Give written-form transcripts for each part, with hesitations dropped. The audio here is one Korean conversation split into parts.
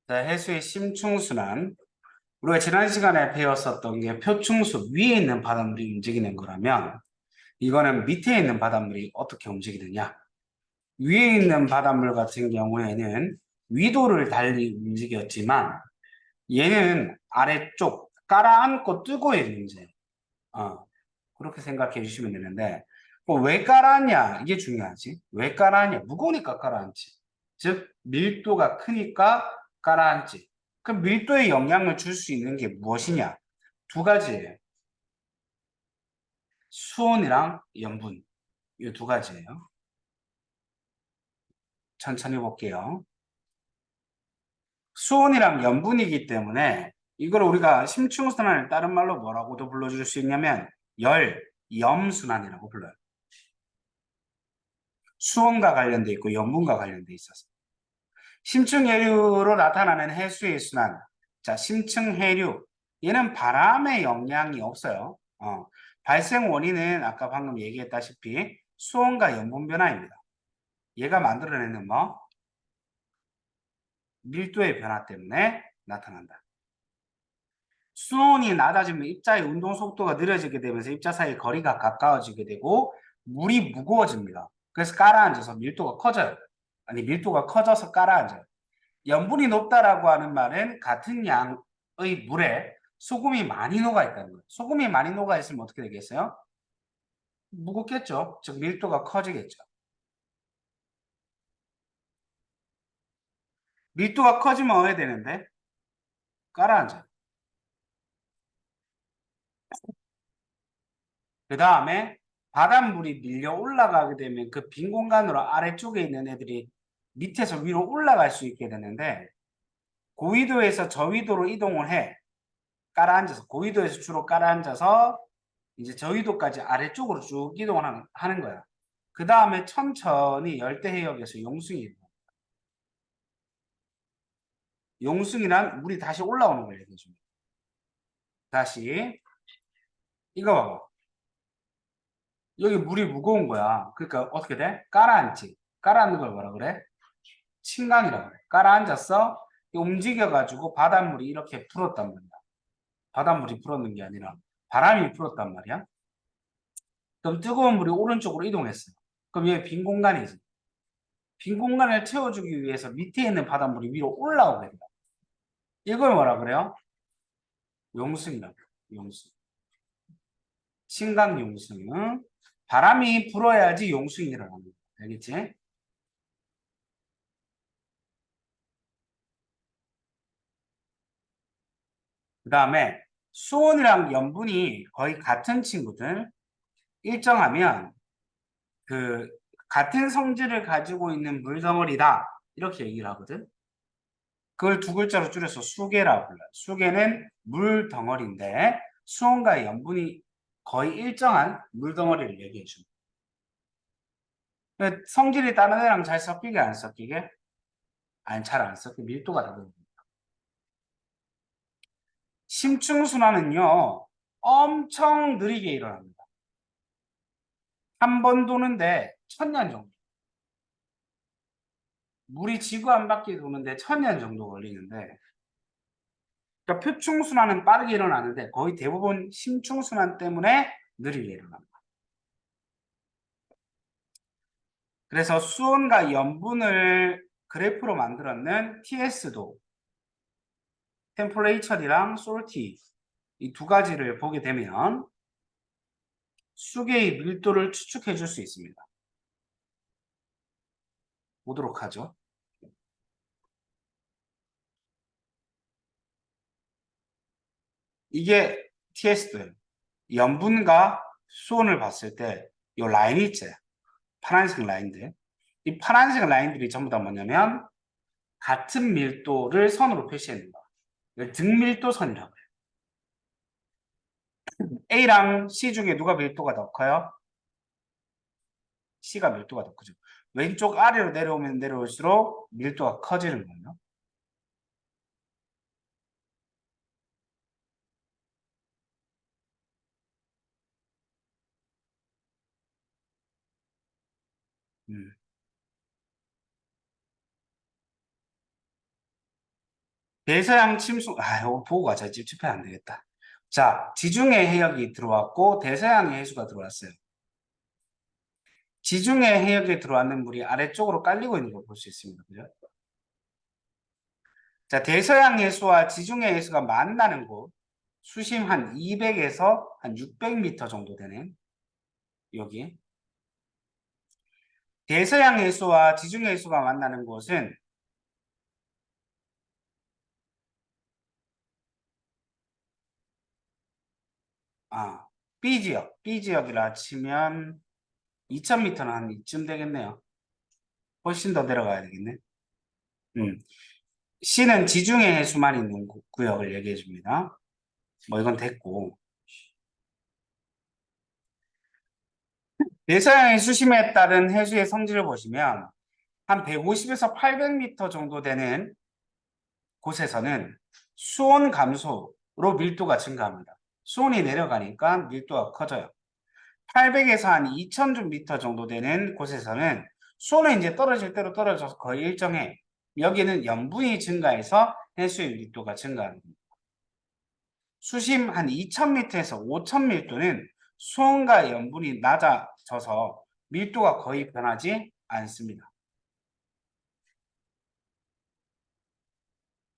자, 해수의 심층순환. 우리가 지난 시간에 배웠었던 게 표층수 위에 있는 바닷물이 움직이는 거라면 이거는 밑에 있는 바닷물이 어떻게 움직이느냐. 위에 있는 바닷물 같은 경우에는 위도를 달리 움직였지만 얘는 아래쪽 깔아앉고 뜨고의 문제. 어, 그렇게 생각해 주시면 되는데 왜 깔아앉냐 이게 중요하지. 왜 깔아앉냐. 무거우니까 깔아앉지. 즉 밀도가 크니까 깔아앉지. 그럼 밀도에 영향을 줄 수 있는 게 무엇이냐. 두 가지예요. 수온이랑 염분. 이 두 가지예요. 천천히 볼게요. 수온이랑 염분이기 때문에 이걸 우리가 심층순환을 다른 말로 뭐라고도 불러줄 수 있냐면 염순환이라고 불러요. 수온과 관련돼 있고 염분과 관련돼 있어서. 심층해류로 나타나는 해수의 순환. 자, 심층해류. 얘는 바람의 영향이 없어요. 발생 원인은 아까 방금 얘기했다시피 수온과 염분 변화입니다. 얘가 만들어내는 뭐? 밀도의 변화 때문에 나타난다. 수온이 낮아지면 입자의 운동 속도가 느려지게 되면서 입자 사이 거리가 가까워지게 되고 물이 무거워집니다. 그래서 깔아앉아서 밀도가 커져요. 아니, 밀도가 커져서 깔아앉아요. 염분이 높다라고 하는 말은 같은 양의 물에 소금이 많이 녹아 있다는 거예요. 소금이 많이 녹아 있으면 어떻게 되겠어요? 무겁겠죠. 즉 밀도가 커지겠죠. 밀도가 커지면 어야 되는데 깔아앉아요. 그 다음에 바닷물이 밀려 올라가게 되면 그 빈 공간으로 아래쪽에 있는 애들이 밑에서 위로 올라갈 수 있게 되는데 고위도에서 저위도로 이동을 해. 깔아앉아서 고위도에서 주로 깔아앉아서 이제 저위도까지 아래쪽으로 쭉 이동을 하는 거야. 그 다음에 천천히 열대해역에서 용숭이. 용숭이란 물이 다시 올라오는 걸 얘기해 줍니다. 다시 이거 봐봐. 여기 물이 무거운 거야. 그러니까 어떻게 돼? 깔아앉지. 깔아앉는 걸 뭐라 그래? 침강이라고 그래. 깔아앉았어. 움직여가지고 바닷물이 이렇게 불었단 말이야. 바닷물이 불었는 게 아니라 바람이 불었단 말이야. 그럼 뜨거운 물이 오른쪽으로 이동했어. 그럼 얘 빈 공간이지. 빈 공간을 채워주기 위해서 밑에 있는 바닷물이 위로 올라오게 된다. 이걸 뭐라 그래요? 용승이라고 그래요. 용승. 신강 용승. 바람이 불어야지 용승이 일어납니다. 알겠지? 그 다음에 수온이랑 염분이 거의 같은 친구들 일정하면 그 같은 성질을 가지고 있는 물덩어리다 이렇게 얘기를 하거든. 그걸 두 글자로 줄여서 수계라고 불러요. 수계는 물덩어리인데 수온과 염분이 거의 일정한 물덩어리를 얘기해 줍니다. 성질이 다른 애랑 잘 섞이게 안 섞이게? 아니, 잘 안 섞이게 밀도가 다릅니다. 심층순환은요 엄청 느리게 일어납니다. 한 번 도는데 1000년 정도. 물이 지구 한 바퀴 도는데 1000년 정도 걸리는데, 그러니까 표층순환은 빠르게 일어나는데 거의 대부분 심층순환 때문에 느리게 일어납니다. 그래서 수온과 염분을 그래프로 만들었는 TS도, 템퍼레이처랑 솔티 이 두 가지를 보게 되면 수계의 밀도를 추측해 줄 수 있습니다. 보도록 하죠. 이게 TS도예요. 염분과 수온을 봤을 때 이 라인이 있죠. 파란색 라인들. 이 파란색 라인들이 전부 다 뭐냐면 같은 밀도를 선으로 표시했는 거예요. 등밀도선이라고 해요. A랑 C 중에 누가 밀도가 더 커요? C가 밀도가 더 크죠. 왼쪽 아래로 내려오면 내려올수록 밀도가 커지는 거예요. 음. 대서양 침수, 이거 보고 가자. 찝찝해 안 되겠다. 자, 지중해 해역이 들어왔고, 대서양 해수가 들어왔어요. 지중해 해역에 들어왔는 물이 아래쪽으로 깔리고 있는 걸 볼 수 있습니다. 그죠? 자, 대서양 해수와 지중해 해수가 만나는 곳, 수심 한 200에서 한 600m 정도 되는, 여기. 대서양 해수와 지중해 해수가 만나는 곳은 B 지역이라 치면 2000m는 한 이쯤 되겠네요. 훨씬 더 내려가야 되겠네. 음. C는 지중해 해수만 있는 구역을 얘기해 줍니다. 뭐 이건 됐고. 대서양의 수심에 따른 해수의 성질을 보시면 한 150에서 800m 정도 되는 곳에서는 수온 감소로 밀도가 증가합니다. 수온이 내려가니까 밀도가 커져요. 800에서 한 2000m 정도 되는 곳에서는 수온이 이제 떨어질 대로 떨어져서 거의 일정해. 여기는 염분이 증가해서 해수의 밀도가 증가합니다. 수심 한 2000m에서 5000m는 수온과 염분이 낮아져서 밀도가 거의 변하지 않습니다.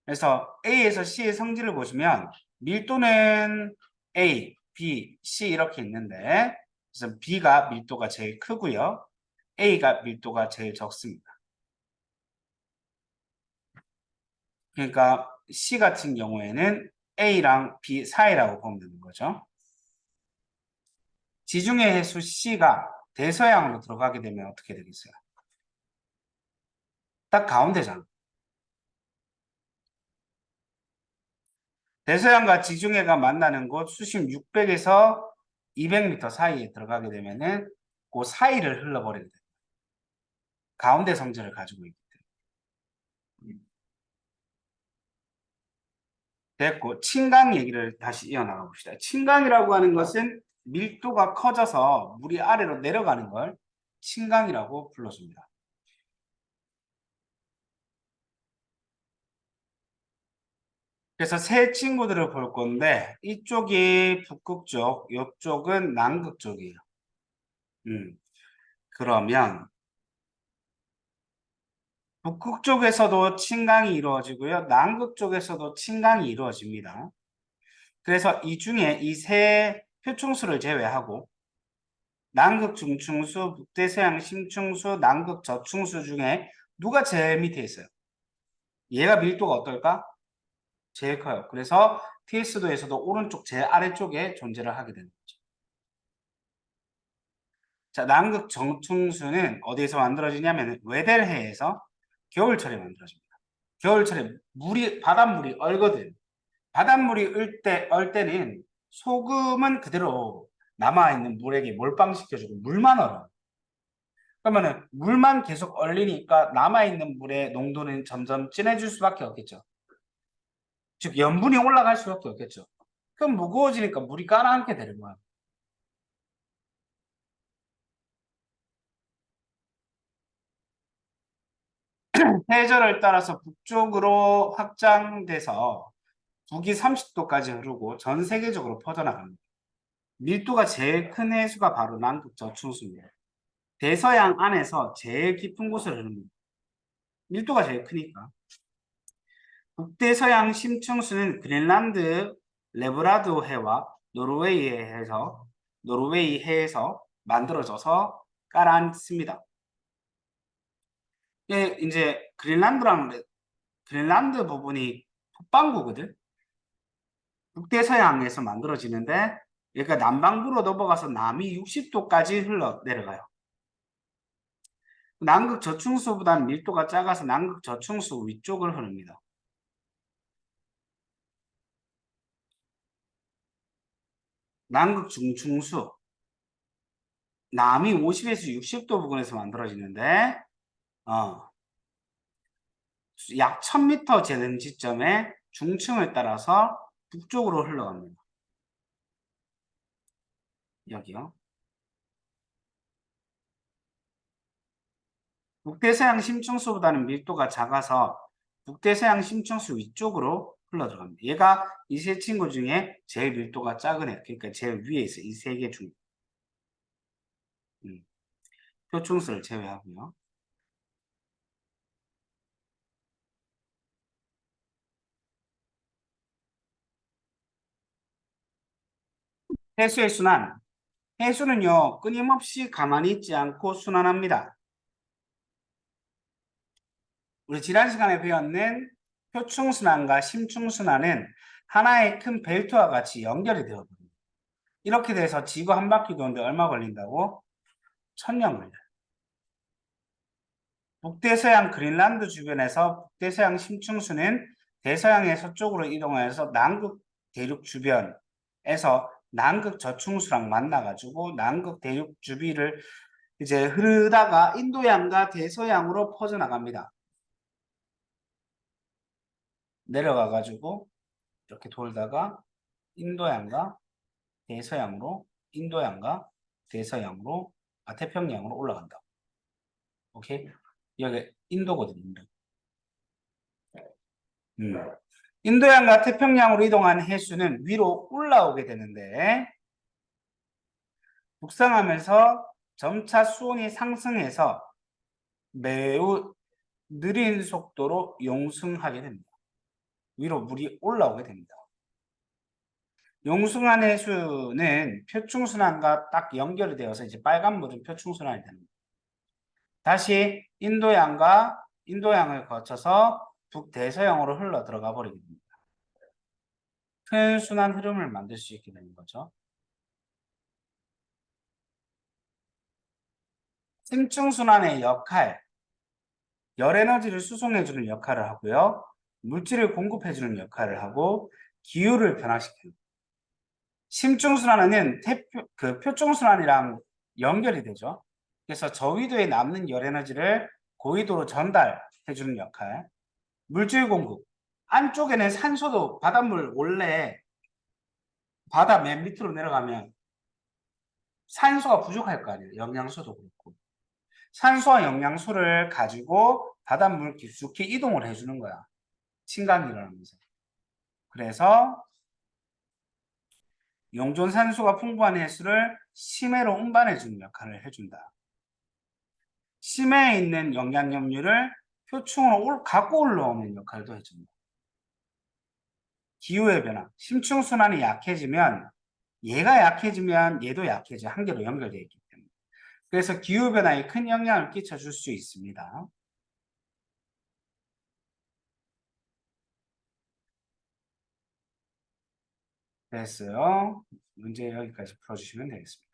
그래서 A에서 C의 성질을 보시면 밀도는 A, B, C 이렇게 있는데 그래서 B가 밀도가 제일 크고요. A가 밀도가 제일 적습니다. 그러니까 C 같은 경우에는 A랑 B 사이라고 보면 되는 거죠. 지중해 해수 C가 대서양으로 들어가게 되면 어떻게 되겠어요? 딱 가운데잖아. 대서양과 지중해가 만나는 곳 수심 600에서 200m 사이에 들어가게 되면은 그 사이를 흘러버리게 됩니다. 가운데 성질을 가지고 있기 때문에. 됐고, 침강 얘기를 다시 이어나가 봅시다. 침강이라고 하는 것은 밀도가 커져서 물이 아래로 내려가는 걸 침강이라고 불러줍니다. 그래서 새 친구들을 볼 건데 이쪽이 북극 쪽, 이쪽은 남극 쪽이에요. 그러면 북극 쪽에서도 침강이 이루어지고요. 남극 쪽에서도 침강이 이루어집니다. 그래서 이 중에 이 세 표충수를 제외하고 남극 중충수, 북대서양 심충수, 남극 저충수 중에 누가 제일 밑에 있어요? 얘가 밀도가 어떨까? 제일 커요. 그래서 TS도에서도 오른쪽 제일 아래쪽에 존재를 하게 되는 거죠. 자, 남극 정충수는 어디에서 만들어지냐면 외델해에서 겨울철에 만들어집니다. 겨울철에 바닷물이 얼거든. 바닷물이 얼 때는 소금은 그대로 남아있는 물에게 몰빵시켜주고 물만 얼어. 그러면은 물만 계속 얼리니까 남아있는 물의 농도는 점점 진해질 수밖에 없겠죠. 즉 염분이 올라갈 수밖에 없겠죠. 그럼 무거워지니까 물이 가라앉게 되는 거야. 해저를 따라서 북쪽으로 확장돼서 북이 30도까지 흐르고 전 세계적으로 퍼져나갑니다. 밀도가 제일 큰 해수가 바로 남극 저충수입니다. 대서양 안에서 제일 깊은 곳을 흐릅니다. 밀도가 제일 크니까. 북대서양 심층수는 그린란드 레브라도 해와 노르웨이 해에서 만들어져서 가라앉습니다. 이제 그린란드 부분이 북반구거든. 북대서양에서 만들어지는데 그러니까 남반구로 넘어가서 남이 60도까지 흘러 내려가요. 남극 저충수보다는 밀도가 작아서 남극 저충수 위쪽을 흐릅니다. 남극 중충수 남이 50에서 60도 부근에서 만들어지는데 약 1000m 재는 지점에 중층을 따라서 북쪽으로 흘러갑니다. 여기요. 북대서양 심층수보다는 밀도가 작아서 북대서양 심층수 위쪽으로 흘러 들어갑니다. 얘가 이 세 친구 중에 제일 밀도가 작은 애. 그러니까 제일 위에 있어. 이 세 개 중. 표충수를 제외하고요. 해수의 순환. 해수는요, 끊임없이 가만히 있지 않고 순환합니다. 우리 지난 시간에 배웠는 표충순환과 심층순환은 하나의 큰 벨트와 같이 연결이 되어버립니다. 이렇게 돼서 지구 한 바퀴 도는데 얼마 걸린다고? 1000년 걸려요. 북대서양 그린란드 주변에서 북대서양 심층수는 대서양의 서쪽으로 이동하여서 남극 대륙 주변에서 남극 저층수랑 만나가지고 남극 대륙 주위를 이제 흐르다가 인도양과 대서양으로 퍼져나갑니다. 내려가가지고 이렇게 돌다가 인도양과 대서양으로 인도양과 대서양으로 태평양으로 올라간다. 오케이? 여기 인도거든, 인도. 인도양과 태평양으로 이동한 해수는 위로 올라오게 되는데 북상하면서 점차 수온이 상승해서 매우 느린 속도로 용승하게 됩니다. 위로 물이 올라오게 됩니다. 용승한 해수는 표충순환과 딱 연결이 되어서 이제 빨간 물은 표충순환이 됩니다. 다시 인도양을 거쳐서 북대서양으로 흘러 들어가 버리게 됩니다. 큰 순환 흐름을 만들 수 있게 되는 거죠. 심층순환의 역할, 열에너지를 수송해주는 역할을 하고요. 물질을 공급해주는 역할을 하고 기후를 변화시키는 심층순환은 표층순환이랑 연결이 되죠. 그래서 저위도에 남는 열에너지를 고위도로 전달해주는 역할. 물질 공급. 안쪽에는 산소도 바닷물 원래 바다 맨 밑으로 내려가면 산소가 부족할 거 아니에요. 영양소도 그렇고. 산소와 영양소를 가지고 바닷물 깊숙이 이동을 해주는 거야. 침강이 일어나면서. 그래서 용존산소가 풍부한 해수를 심해로 운반해주는 역할을 해준다. 심해에 있는 영양염류를 표층으로 갖고 올라오는 역할도 해줍니다. 기후의 변화, 심층순환이 약해지면 얘가 약해지면 얘도 약해져. 한 개로 연결되어 있기 때문에. 그래서 기후변화에 큰 영향을 끼쳐줄 수 있습니다. 됐어요. 문제 여기까지 풀어주시면 되겠습니다.